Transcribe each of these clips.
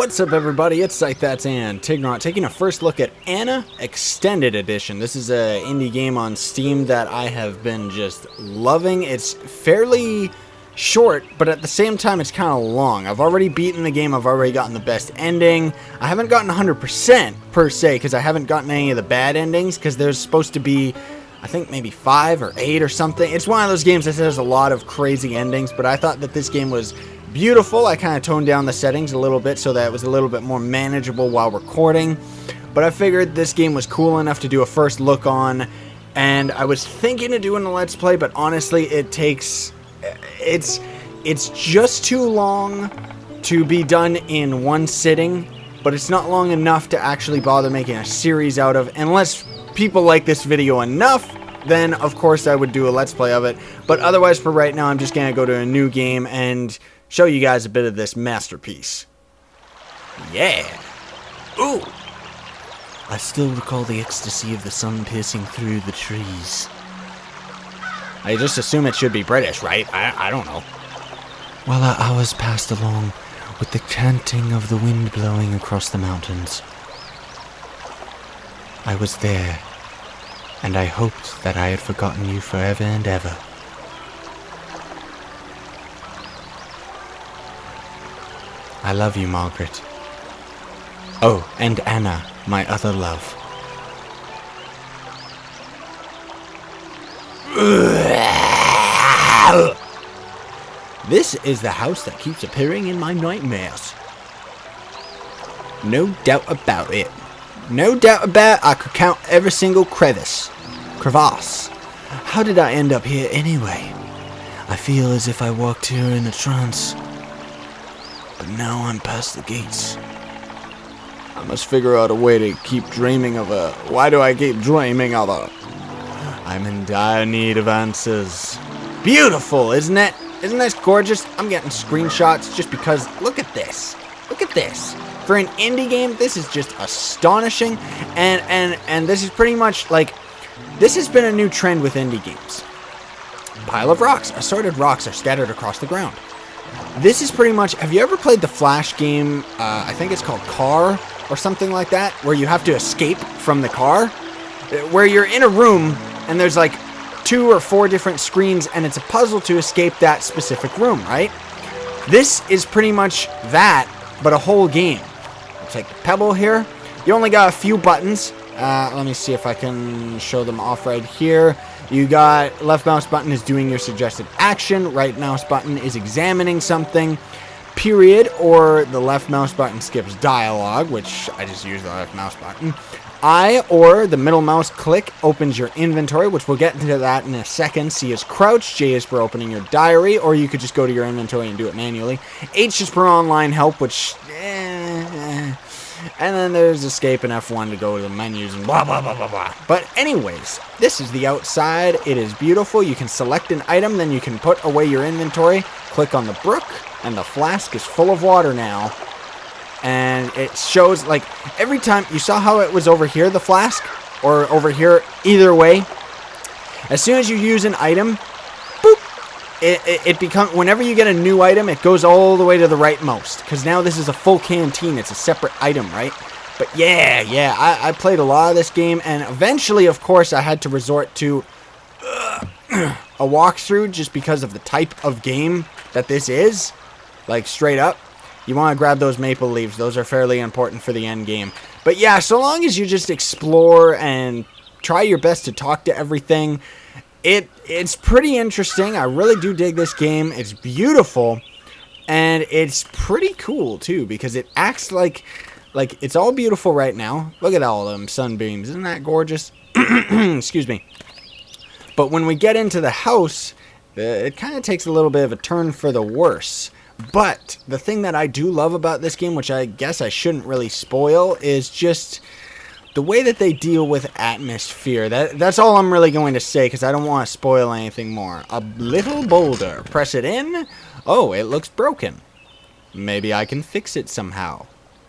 What's up, everybody? It's Scythe, that's and Tignot, taking a first look at Anna Extended Edition. This is an indie game on Steam that I have been just loving. It's fairly short, but at the same time it's kind of long. I've already beaten the game, I've already gotten the best ending. I haven't gotten 100% per se, because I haven't gotten any of the bad endings, because there's supposed to be, I think, maybe 5 or 8 or something. It's one of those games that has a lot of crazy endings, but I thought that this game was beautiful. I kind of toned down the settings a little bit so that it was a little bit more manageable while recording. But I figured this game was cool enough to do a first look on, and I was thinking of doing a Let's Play, but honestly, it's just too long to be done in one sitting, but it's not long enough to actually bother making a series out of. Unless people like this video enough, then of course I would do a Let's Play of it. But otherwise, for right now, I'm just gonna go to a new game and show you guys a bit of this masterpiece. Yeah. Ooh. I still recall the ecstasy of the sun piercing through the trees. I just assume it should be British, right? I don't know. While our hours passed along with the chanting of the wind blowing across the mountains, I was there, and I hoped that I had forgotten you forever and ever. I love you, Margaret. Oh, and Anna, my other love. This is the house that keeps appearing in my nightmares. No doubt about it. No doubt about it, I could count every single crevasse. How did I end up here anyway? I feel as if I walked here in a trance. But now I'm past the gates. I must figure out a way to keep dreaming of her. Why do I keep dreaming of her? I'm in dire need of answers. Beautiful, isn't it? Isn't this gorgeous? I'm getting screenshots just because. Look at this. Look at this. For an indie game, this is just astonishing. And this is pretty much like, this has been a new trend with indie games. Pile of rocks. Assorted rocks are scattered across the ground. This is pretty much, have you ever played the Flash game, I think it's called Car, or something like that, where you have to escape from the car? Where you're in a room, and there's like 2 or 4 different screens, and it's a puzzle to escape that specific room, right? This is pretty much that, but a whole game. I'll take the pebble here. You only got a few buttons. Let me see if I can show them off right here. You got left mouse button is doing your suggested action, right mouse button is examining something, period, or the left mouse button skips dialogue, which I just use the left mouse button. I or the middle mouse click opens your inventory, which we'll get into that in a second. C is crouch, J is for opening your diary, or you could just go to your inventory and do it manually. H is for online help, which and then there's escape and F1 to go to the menus and blah, blah, blah, blah, blah. But anyways, this is the outside. It is beautiful. You can select an item, then you can put away your inventory. Click on the brook, and the flask is full of water now. And it shows, like, every time, you saw how it was over here, the flask? Or over here, either way. As soon as you use an item, boop, it becomes, whenever you get a new item, it goes all the way to the rightmost. Because now this is a full canteen. It's a separate item, right? But yeah, I played a lot of this game. And eventually, of course, I had to resort to a walkthrough just because of the type of game that this is. Like, straight up. You want to grab those maple leaves. Those are fairly important for the end game. But yeah, so long as you just explore and try your best to talk to everything, it's pretty interesting. I really do dig this game. It's beautiful, and it's pretty cool too, because it acts like it's all beautiful right now. Look at all of them sunbeams. Isn't that gorgeous? Excuse me. But when we get into the house, it kind of takes a little bit of a turn for the worse. But the thing that I do love about this game, which I guess I shouldn't really spoil, is just the way that they deal with atmosphere. That's all I'm really going to say, because I don't want to spoil anything more. A little boulder. Press it in. Oh, it looks broken. Maybe I can fix it somehow.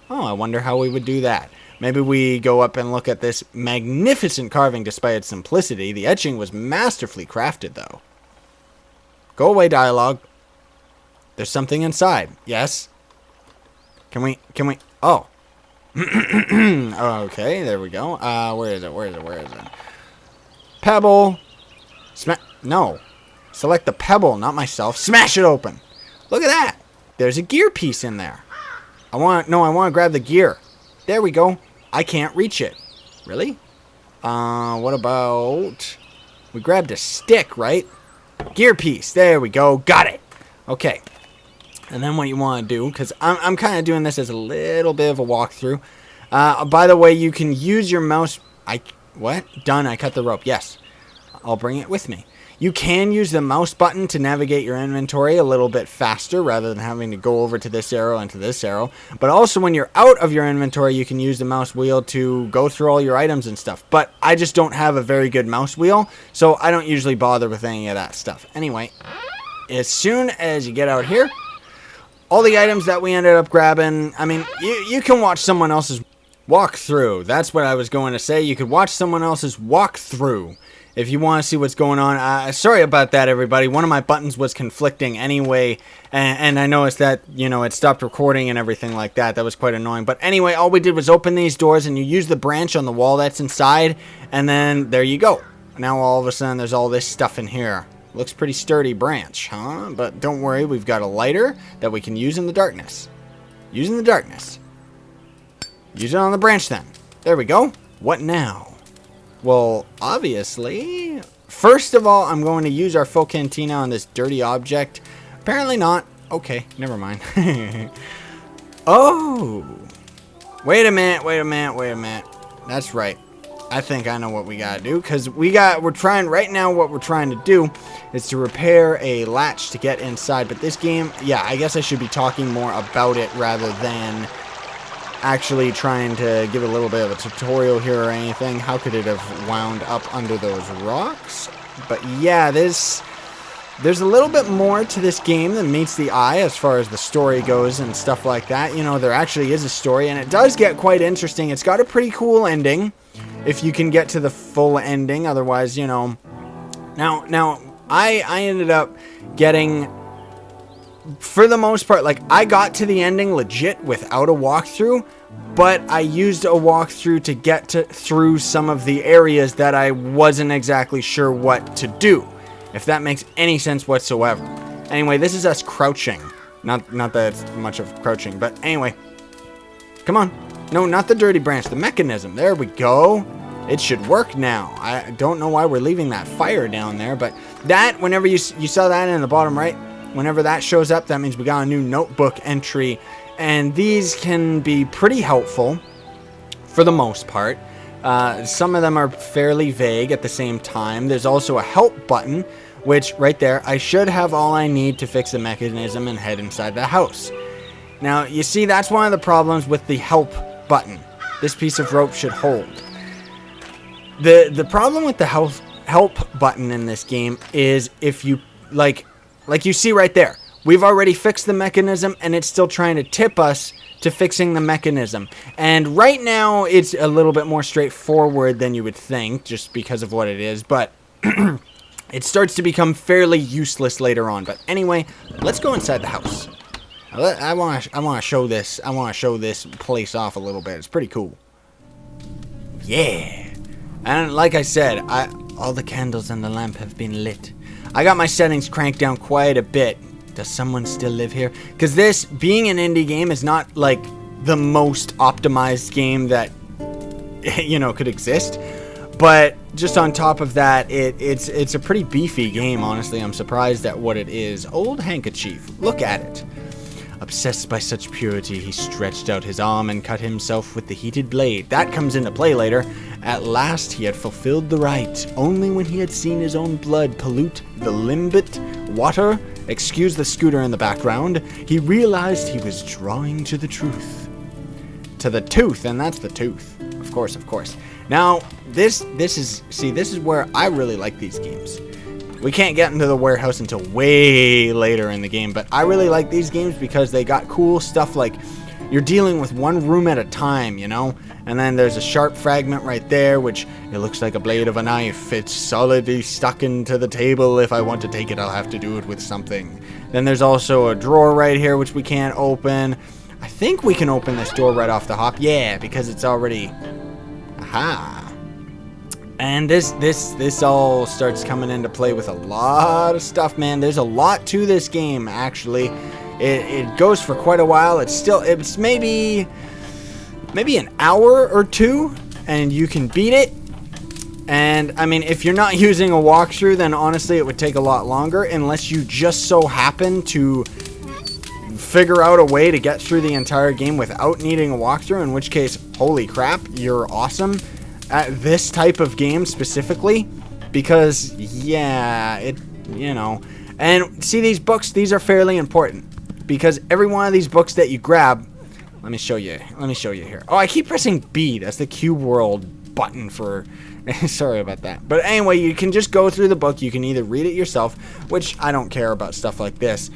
Oh, I wonder how we would do that. Maybe we go up and look at this magnificent carving despite its simplicity. The etching was masterfully crafted, though. Go away, dialogue. There's something inside. Yes? Can we? Oh. Okay, there we go. Where is it? Pebble. No. Select the pebble, not myself. Smash it open. Look at that. There's a gear piece in there. I want to grab the gear. There we go. I can't reach it. Really? What about... We grabbed a stick, right? Gear piece. There we go. Got it. Okay. And then what you want to do, because I'm kind of doing this as a little bit of a walkthrough. By the way, you can use your mouse... What? Done. I cut the rope. Yes. I'll bring it with me. You can use the mouse button to navigate your inventory a little bit faster rather than having to go over to this arrow and to this arrow. But also when you're out of your inventory, you can use the mouse wheel to go through all your items and stuff. But I just don't have a very good mouse wheel, so I don't usually bother with any of that stuff. Anyway, as soon as you get out here, all the items that we ended up grabbing, I mean, you can watch someone else's walkthrough. That's what I was going to say. You could watch someone else's walkthrough if you want to see what's going on. Sorry about that, everybody. One of my buttons was conflicting anyway, and I noticed that, you know, it stopped recording and everything like that. That was quite annoying. But anyway, all we did was open these doors, and you use the branch on the wall that's inside, and then there you go. Now all of a sudden there's all this stuff in here. Looks pretty sturdy branch, huh? But don't worry, we've got a lighter that we can use in the darkness. Use in the darkness. Use it on the branch then. There we go. What now? Well, obviously, first of all, I'm going to use our full cantina on this dirty object. Apparently not. Okay, never mind. Oh. Wait a minute. That's right. I think I know what we gotta do, because we're trying right now. What we're trying to do is to repair a latch to get inside. But this game, yeah, I guess I should be talking more about it rather than actually trying to give a little bit of a tutorial here or anything. How could it have wound up under those rocks? But yeah, there's a little bit more to this game than meets the eye as far as the story goes and stuff like that. You know, there actually is a story, and it does get quite interesting. It's got a pretty cool ending if you can get to the full ending. Otherwise, you know, now I ended up getting, for the most part, like, I got to the ending legit without a walkthrough, but I used a walkthrough to get through some of the areas that I wasn't exactly sure what to do, if that makes any sense whatsoever. Anyway, this is us crouching. Not that it's much of crouching, but anyway. Come on. No, not the dirty branch, the mechanism. There we go. It should work now. I don't know why we're leaving that fire down there, but that, whenever you saw that in the bottom right, whenever that shows up, that means we got a new notebook entry. And these can be pretty helpful for the most part. Some of them are fairly vague at the same time. There's also a help button, which right there, I should have all I need to fix the mechanism and head inside the house. Now, you see, that's one of the problems with the help button. This piece of rope should hold. The problem with the help button in this game is if you, like you see right there, we've already fixed the mechanism and it's still trying to tip us to fixing the mechanism. And right now it's a little bit more straightforward than you would think, just because of what it is, but it starts to become fairly useless later on. But anyway, let's go inside the house. I want to show this. I want to show this place off a little bit. It's pretty cool. Yeah. And like I said, all the candles in the lamp have been lit. I got my settings cranked down quite a bit. Does someone still live here? Because this, being an indie game, is not like the most optimized game that, you know, could exist. But just on top of that, it's a pretty beefy game, honestly. I'm surprised at what it is. Old handkerchief. Look at it. Obsessed by such purity, he stretched out his arm and cut himself with the heated blade. That comes into play later. At last he had fulfilled the rite. Only when he had seen his own blood pollute the limpid water, excuse the scooter in the background, he realized he was drawing to the truth. To the tooth, and that's the tooth. Of course, of course. Now, this is where I really like these games. We can't get into the warehouse until way later in the game, but I really like these games because they got cool stuff like you're dealing with one room at a time, you know? And then there's a sharp fragment right there, which it looks like a blade of a knife. It's solidly stuck into the table. If I want to take it, I'll have to do it with something. Then there's also a drawer right here, which we can't open. I think we can open this door right off the hop. Yeah, because it's already... Aha. And this all starts coming into play with a lot of stuff, man. There's a lot to this game, actually. It goes for quite a while. It's maybe an hour or two, and you can beat it. And, I mean, if you're not using a walkthrough, then honestly it would take a lot longer, unless you just so happen to figure out a way to get through the entire game without needing a walkthrough, in which case, holy crap, you're awesome at this type of game specifically, because, yeah, and see, these books, these are fairly important, because every one of these books that you grab, let me show you here. Oh, I keep pressing B, that's the cube world button for, sorry about that, but anyway, you can just go through the book. You can either read it yourself, which I don't care about stuff like this,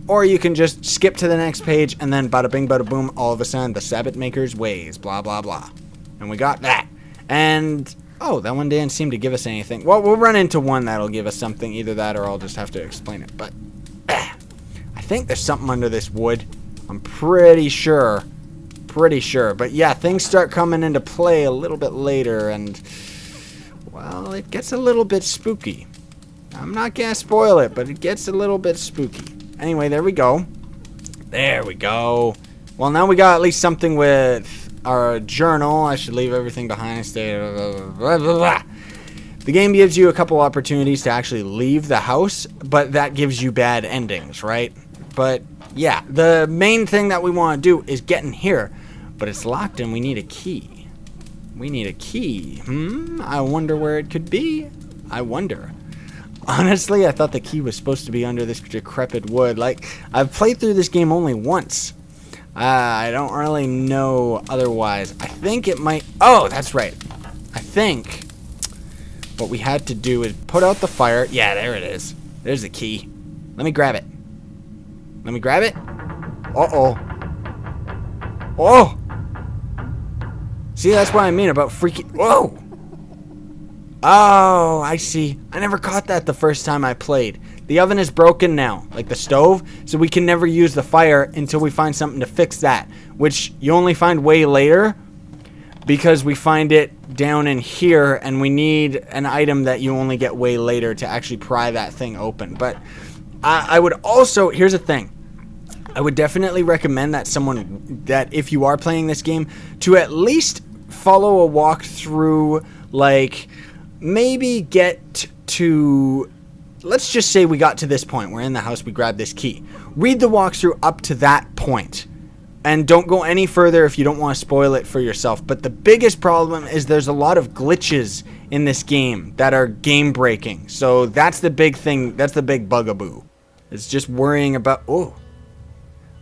or you can just skip to the next page, and then bada bing bada boom, all of a sudden, the Sabbath Maker's ways, blah blah blah, and we got that. And, oh, that one didn't seem to give us anything. Well, we'll run into one that'll give us something. Either that or I'll just have to explain it. But, I think there's something under this wood. I'm pretty sure. But, yeah, things start coming into play a little bit later. And, well, it gets a little bit spooky. I'm not going to spoil it, but it gets a little bit spooky. Anyway, there we go. There we go. Well, now we got at least something with... our journal. I should leave everything behind. Stay. Blah, blah, blah. The game gives you a couple opportunities to actually leave the house, but that gives you bad endings, right? But yeah, the main thing that we want to do is get in here, but it's locked and we need a key. I wonder where it could be. I wonder. Honestly, I thought the key was supposed to be under this decrepit wood. Like, I've played through this game only once. I don't really know otherwise. I think it might... Oh, that's right. I think what we had to do is put out the fire. Yeah, there it is. There's the key. Let me grab it. Uh-oh. Oh! See, that's what I mean about freaking... Whoa! Oh, I see. I never caught that the first time I played. The oven is broken now, like the stove, so we can never use the fire until we find something to fix that, which you only find way later because we find it down in here, and we need an item that you only get way later to actually pry that thing open. But I would also, here's the thing, I would definitely recommend that if you are playing this game, to at least follow a walkthrough, like maybe get to... Let's just say we got to this point. We're in the house. We grab this key. Read the walkthrough up to that point. And don't go any further if you don't want to spoil it for yourself. But the biggest problem is there's a lot of glitches in this game that are game breaking. So that's the big thing. That's the big bugaboo. It's just worrying about...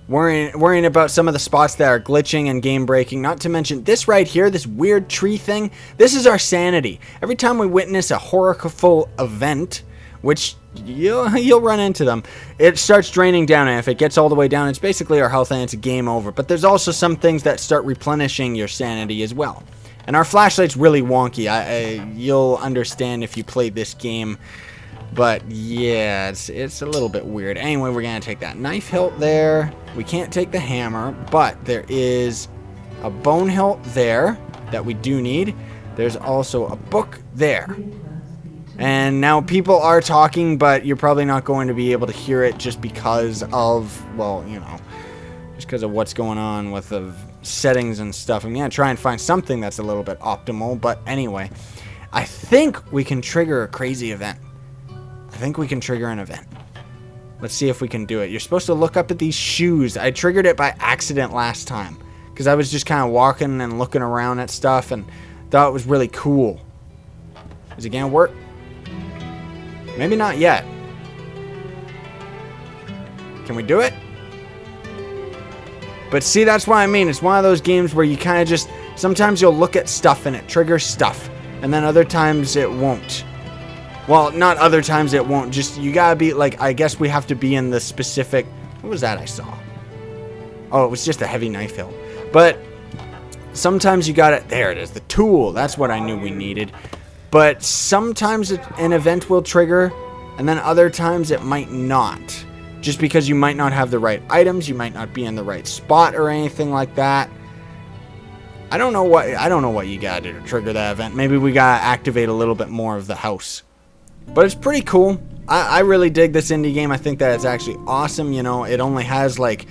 Worrying about some of the spots that are glitching and game breaking. Not to mention this right here, this weird tree thing. This is our sanity. Every time we witness a horrible event... which you'll run into them, it starts draining down, and if it gets all the way down, it's basically our health and it's a game over. But there's also some things that start replenishing your sanity as well. And our flashlight's really wonky. You'll understand if you played this game. But yeah, it's a little bit weird. Anyway, we're gonna take that knife hilt there. We can't take the hammer, but there is a bone hilt there that we do need. There's also a book there. And now people are talking, but you're probably not going to be able to hear it just because of, well, just because of what's going on with the settings and stuff. I'm going to try and find something that's a little bit optimal, but anyway, I think we can trigger a crazy event. I think we can trigger an event. Let's see if we can do it. You're supposed to look up at these shoes. I triggered it by accident last time because I was just kind of walking and looking around at stuff and thought it was really cool. Is it going to work? Maybe not yet. Can we do it? But see, that's what I mean. It's one of those games where you kind of just... Sometimes you'll look at stuff and it triggers stuff. And then other times it won't. Well, not other times it won't. Just, you gotta be, like, I guess we have to be in the specific... What was that I saw? Oh, it was just a heavy knife hilt. But sometimes you gotta... There it is. The tool. That's what I knew we needed. But sometimes an event will trigger, and then other times it might not. just because you might not have the right items, you might not be in the right spot or anything like that. I don't know what you gotta do to trigger that event. Maybe we gotta activate a little bit more of the house. But it's pretty cool. I really dig this indie game. I think that it's actually awesome. You know, it only has like,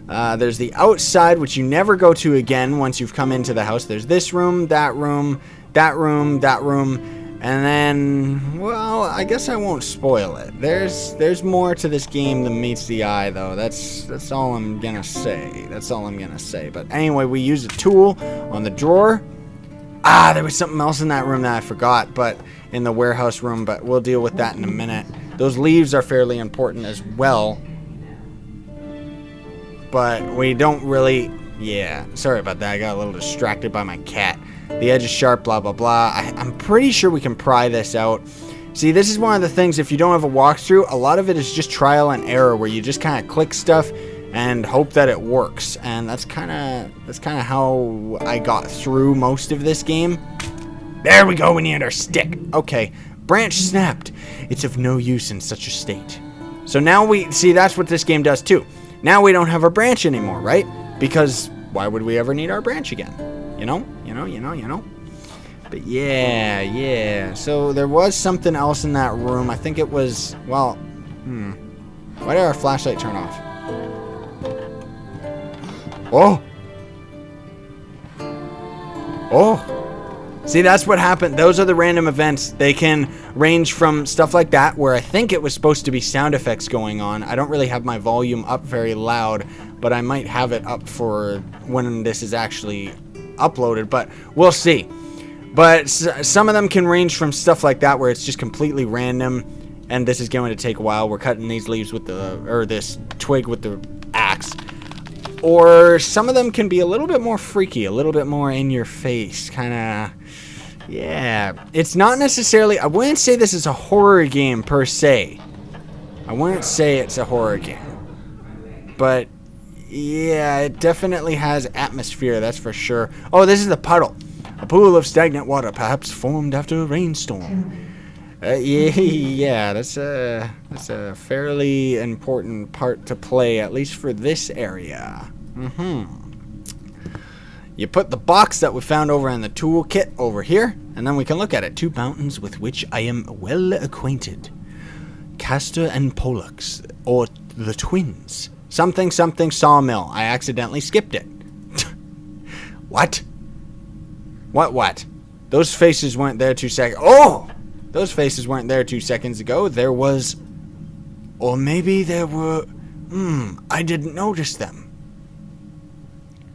there's the outside, which you never go to again once you've come into the house. There's this room, that room, that room, that room. And then, well, I guess I won't spoil it. There's more to this game than meets the eye, though. That's all I'm gonna say. That's all I'm gonna say. But anyway, we use a tool on the drawer. Ah, there was something else in that room that I forgot, but in the warehouse room, but we'll deal with that in a minute. Those leaves are fairly important as well. But we don't really... Yeah, sorry about that. I got a little distracted by my cat. The edge is sharp, blah, blah, blah. I'm pretty sure we can pry this out. See, this is one of the things, if you don't have a walkthrough, a lot of it is just trial and error, where you just kind of click stuff and hope that it works. And that's kind of how I got through most of this game. There we go, we need our stick. Okay, branch snapped. It's of no use in such a state. So now we, see, that's what this game does too. Now we don't have our branch anymore, right? Because why would we ever need our branch again? You know? But yeah. So there was something else in that room. I think it was, well, why did our flashlight turn off? Oh! See, that's what happened. Those are the random events. They can range from stuff like that, where I think it was supposed to be sound effects going on. I don't really have my volume up very loud, but I might have it up for when this is actually uploaded, but we'll see. But some of them can range from stuff like that, where it's just completely random, and this is going to take a while. We're cutting these leaves with the, or this twig with the axe. Or some of them can be a little bit more freaky, a little bit more in your face, kind of, yeah. It's not necessarily, I wouldn't say this is a horror game per se. I wouldn't say it's a horror game. But, yeah, it definitely has atmosphere, that's for sure. Oh, this is the puddle. A pool of stagnant water, perhaps formed after a rainstorm. Yeah, that's a fairly important part to play, at least for this area. You put the box that we found over in the toolkit over here, and then we can look at it. 2 mountains with which I am well acquainted. Castor and Pollux, or the twins. Something sawmill. I accidentally skipped it. What? What? Those faces weren't there 2 seconds. Oh! Those faces weren't there 2 seconds ago. There was... Or maybe there were... I didn't notice them.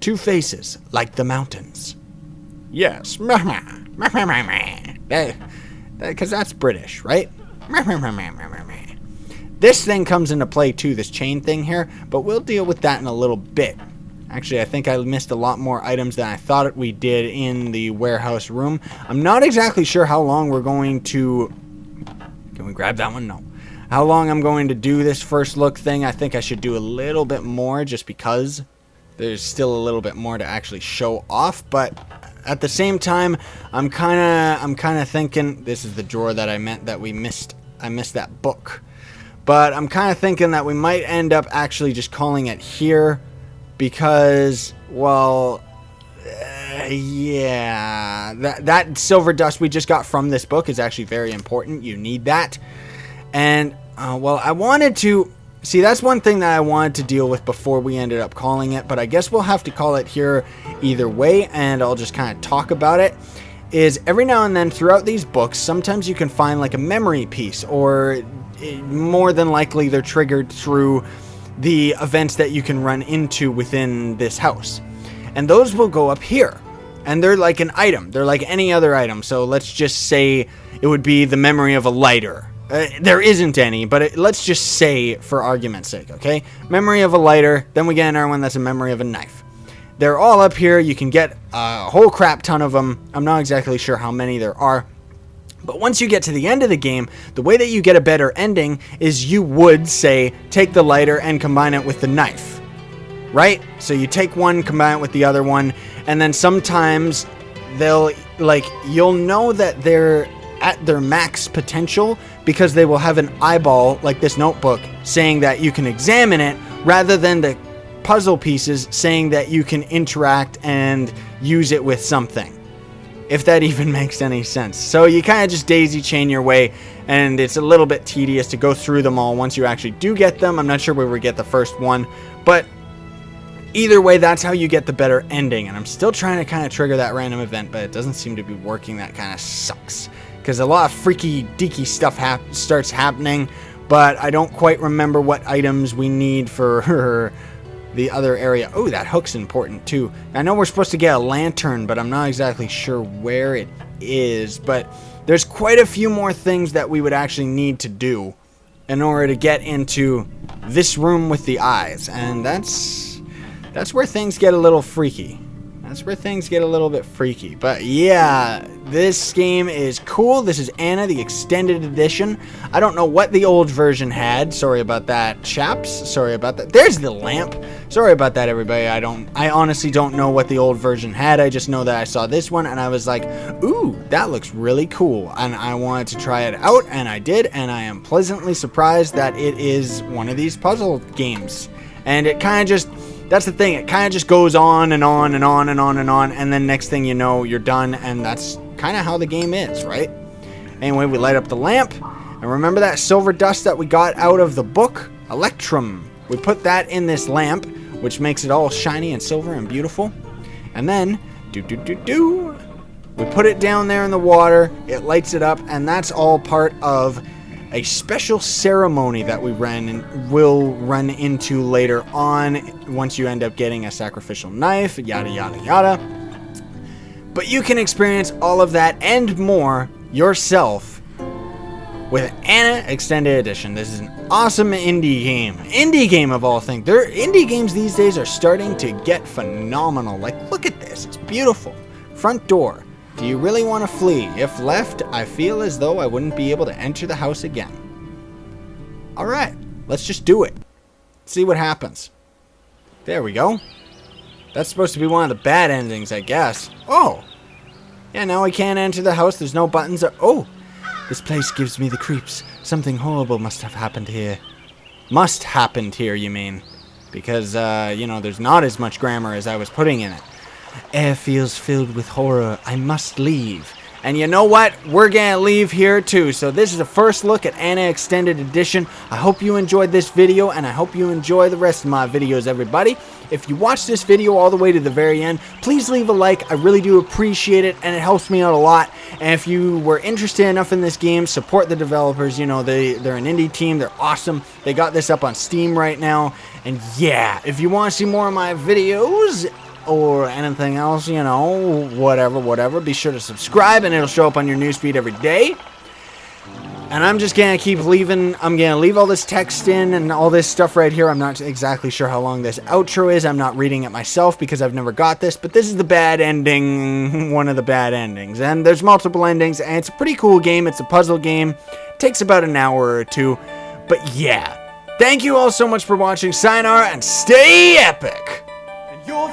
2 faces, like the mountains. Yes. Because that's British, right? This thing comes into play too, this chain thing here, but we'll deal with that in a little bit. Actually, I think I missed a lot more items than I thought we did in the warehouse room. I'm not exactly sure how long we're going to... Can we grab that one? No. How long I'm going to do this first look thing. I think I should do a little bit more just because there's still a little bit more to actually show off. But at the same time, I'm kind of thinking... This is the drawer that I meant that we missed. I missed that book. But I'm kind of thinking that we might end up actually just calling it here. Because, well, yeah, that silver dust we just got from this book is actually very important. You need that. And, well, I wanted to... See, that's one thing that I wanted to deal with before we ended up calling it. But I guess we'll have to call it here either way. And I'll just kind of talk about it. Is every now and then throughout these books, sometimes you can find like a memory piece. Or more than likely they're triggered through... the events that you can run into within this house. And those will go up here. And they're like an item. They're like any other item. So let's just say it would be the memory of a lighter. There isn't any, but let's just say for argument's sake, okay? Memory of a lighter. Then we get another one that's a memory of a knife. They're all up here. You can get a whole crap ton of them. I'm not exactly sure how many there are. But once you get to the end of the game, the way that you get a better ending is you would, say, take the lighter and combine it with the knife. Right? So you take one, combine it with the other one, and then sometimes they'll, like, you'll know that they're at their max potential, because they will have an eyeball like this notebook saying that you can examine it, rather than the puzzle pieces saying that you can interact and use it with something. If that even makes any sense. So you kind of just daisy chain your way, and it's a little bit tedious to go through them all once you actually do get them. I'm not sure where we get the first one, but either way, that's how you get the better ending. And I'm still trying to kind of trigger that random event, but it doesn't seem to be working. That kind of sucks, because a lot of freaky deaky stuff starts happening, but I don't quite remember what items we need for the other area. Oh, that hook's important too. I know we're supposed to get a lantern, but I'm not exactly sure where it is. But there's quite a few more things that we would actually need to do in order to get into this room with the eyes. And that's where things get a little freaky. That's where things get a little bit freaky. But yeah, this game is cool. This is Anna, the extended edition. I don't know what the old version had. Sorry about that, chaps. Sorry about that. There's the lamp. Sorry about that, everybody. I honestly don't know what the old version had. I just know that I saw this one and I was like, ooh, that looks really cool. And I wanted to try it out, and I did. And I am pleasantly surprised that it is one of these puzzle games. And it kind of just... That's the thing, it kind of just goes on and on and on and on and on, and then next thing you know, you're done, and that's kind of how the game is, right? Anyway, we light up the lamp, and remember that silver dust that we got out of the book? Electrum. We put that in this lamp, which makes it all shiny and silver and beautiful. And then, we put it down there in the water, it lights it up, and that's all part of a special ceremony that we will run into later on once you end up getting a sacrificial knife, yada yada yada. But you can experience all of that and more yourself with Anna Extended Edition. This is an awesome indie game. Indie game of all things. Indie games these days are starting to get phenomenal. Like, look at this. It's beautiful. Front door. Do you really want to flee? If left, I feel as though I wouldn't be able to enter the house again. Alright, let's just do it. See what happens. There we go. That's supposed to be one of the bad endings, I guess. Oh! Yeah, now I can't enter the house. There's no buttons. Oh! This place gives me the creeps. Something horrible must have happened here. Must happened here, you mean? Because, there's not as much grammar as I was putting in it. Air feels filled with horror. I must leave. And you know what? We're gonna leave here too. So this is a first look at Anna Extended Edition. I hope you enjoyed this video, and I hope you enjoy the rest of my videos, everybody. If you watched this video all the way to the very end, please leave a like. I really do appreciate it, and it helps me out a lot. And if you were interested enough in this game, support the developers. You know, they're an indie team. They're awesome. They got this up on Steam right now. And yeah, if you want to see more of my videos or anything else, whatever, be sure to subscribe, and it'll show up on your newsfeed every day. And I'm just gonna keep leaving. I'm gonna leave all this text in and all this stuff right here. I'm not exactly sure how long this outro is. I'm not reading it myself because I've never got this, but this is the bad ending, one of the bad endings. And there's multiple endings, and it's a pretty cool game. It's a puzzle game. It takes about an hour or two, but yeah. Thank you all so much for watching. Sayonara and stay epic. And you're